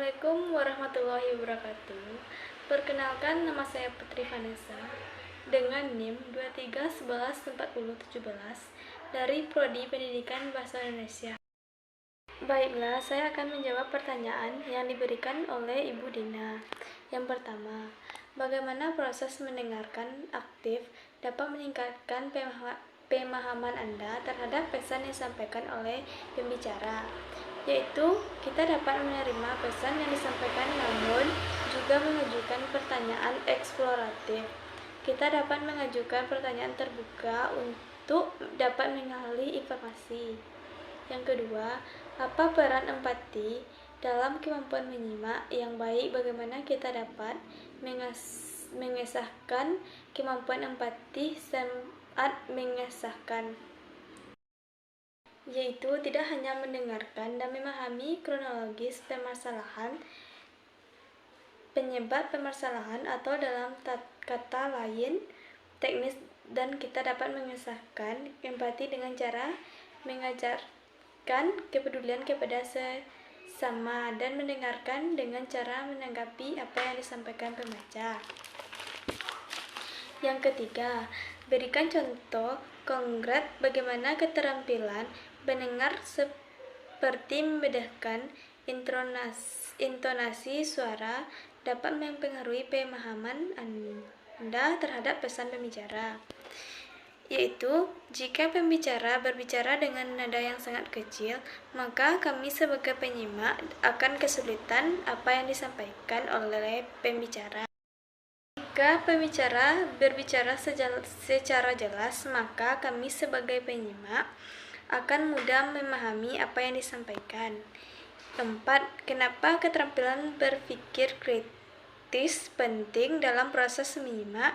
Assalamualaikum warahmatullahi wabarakatuh. Perkenalkan, nama saya Putri Vanessa dengan NIM 23114017 dari Prodi Pendidikan Bahasa Indonesia. Baiklah, saya akan menjawab pertanyaan yang diberikan oleh Ibu Dina. Yang pertama, bagaimana proses mendengarkan aktif dapat meningkatkan pemahaman Anda terhadap pesan yang disampaikan oleh pembicara? Yaitu, kita dapat menerima pesan yang disampaikan namun juga mengajukan pertanyaan eksploratif. Kita dapat mengajukan pertanyaan terbuka untuk dapat mengali informasi. Yang kedua, apa peran empati dalam kemampuan menyimak yang baik? Bagaimana kita dapat mengesahkan kemampuan empati saat mengesahkan? Yaitu tidak hanya mendengarkan dan memahami kronologis permasalahan, penyebab permasalahan, atau dalam kata lain teknis, dan kita dapat mengesahkan empati dengan cara mengajarkan kepedulian kepada sesama dan mendengarkan dengan cara menanggapi apa yang disampaikan pembaca. Yang ketiga, berikan contoh konkret bagaimana keterampilan mendengar seperti membedakan intonasi suara dapat mempengaruhi pemahaman Anda terhadap pesan pembicara. Yaitu, jika pembicara berbicara dengan nada yang sangat kecil, maka kami sebagai penyimak akan kesulitan apa yang disampaikan oleh pembicara. Jika pembicara berbicara secara jelas, maka kami sebagai penyimak akan mudah memahami apa yang disampaikan. 4. Kenapa keterampilan berpikir kritis penting dalam proses menyimak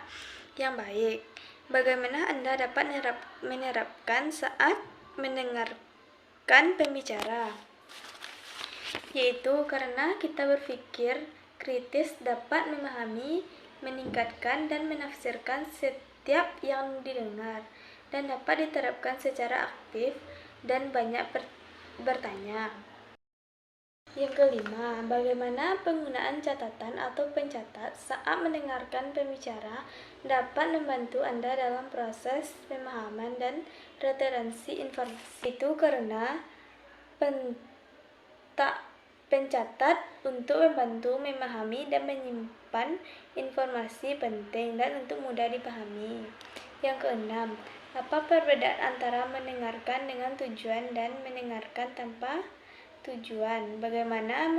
yang baik? Bagaimana Anda dapat menerapkan saat mendengarkan pembicara? Yaitu karena kita berpikir kritis dapat memahami, meningkatkan, dan menafsirkan setiap yang didengar, dan dapat diterapkan secara aktif dan banyak bertanya. Yang kelima, bagaimana penggunaan catatan atau pencatat saat mendengarkan pembicara dapat membantu Anda dalam proses pemahaman dan retensi informasi? Itu karena pencatat untuk membantu memahami dan menyimpan informasi penting dan untuk mudah dipahami. Yang keenam, apa perbedaan antara mendengarkan dengan tujuan dan mendengarkan tanpa tujuan? Bagaimana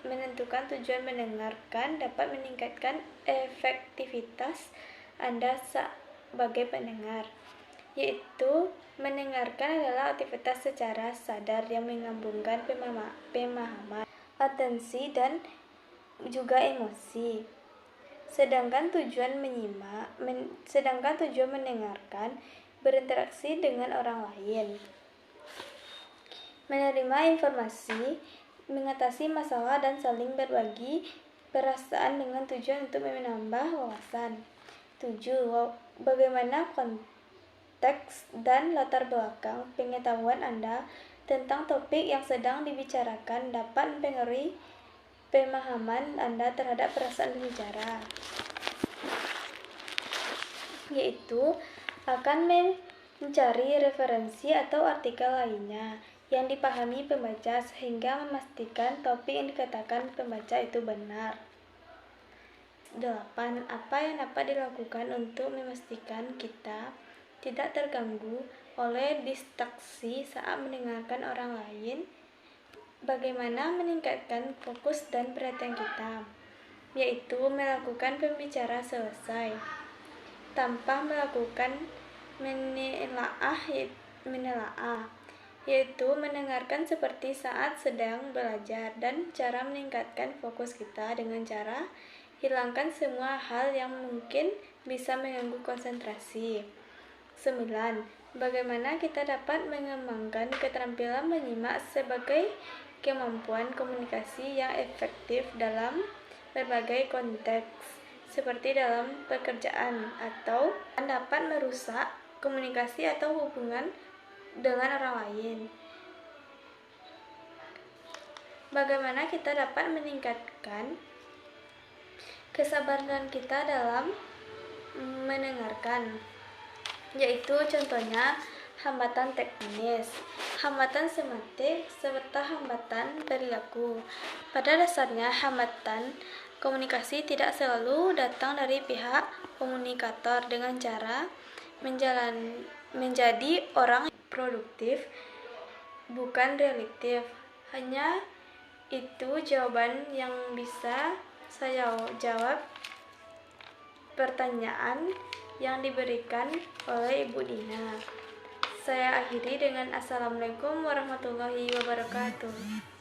menentukan tujuan mendengarkan dapat meningkatkan efektivitas Anda sebagai pendengar? Yaitu, mendengarkan adalah aktivitas secara sadar yang menggabungkan pemahaman, atensi, dan juga emosi. Sedangkan tujuan mendengarkan berinteraksi dengan orang lain, menerima informasi, mengatasi masalah, dan saling berbagi perasaan dengan tujuan untuk menambah wawasan. 7. Bagaimana konteks dan latar belakang pengetahuan Anda tentang topik yang sedang dibicarakan dapat mempengaruhi pemahaman Anda terhadap perasaan pembicara? Yaitu, akan mencari referensi atau artikel lainnya yang dipahami pembaca sehingga memastikan topik yang dikatakan pembaca itu benar. 8. Apa yang dapat dilakukan untuk memastikan kita tidak terganggu oleh distraksi saat mendengarkan orang lain? Bagaimana meningkatkan fokus dan perhatian kita? Yaitu, melakukan pembicara selesai tanpa melakukan menelaah, yaitu mendengarkan seperti saat sedang belajar, dan cara meningkatkan fokus kita dengan cara hilangkan semua hal yang mungkin bisa mengganggu konsentrasi. 9. Bagaimana kita dapat mengembangkan keterampilan menyimak sebagai kemampuan komunikasi yang efektif dalam berbagai konteks, seperti dalam pekerjaan, atau dapat merusak komunikasi atau hubungan dengan orang lain? Bagaimana kita dapat meningkatkan kesabaran kita dalam mendengarkan? Yaitu contohnya hambatan teknis, hambatan semantik, serta hambatan perilaku. Pada dasarnya, hambatan komunikasi tidak selalu datang dari pihak komunikator dengan cara menjadi orang produktif, bukan reaktif. Hanya itu jawaban yang bisa saya jawab pertanyaan yang diberikan oleh Ibu Dina. Saya akhiri dengan Assalamualaikum warahmatullahi wabarakatuh.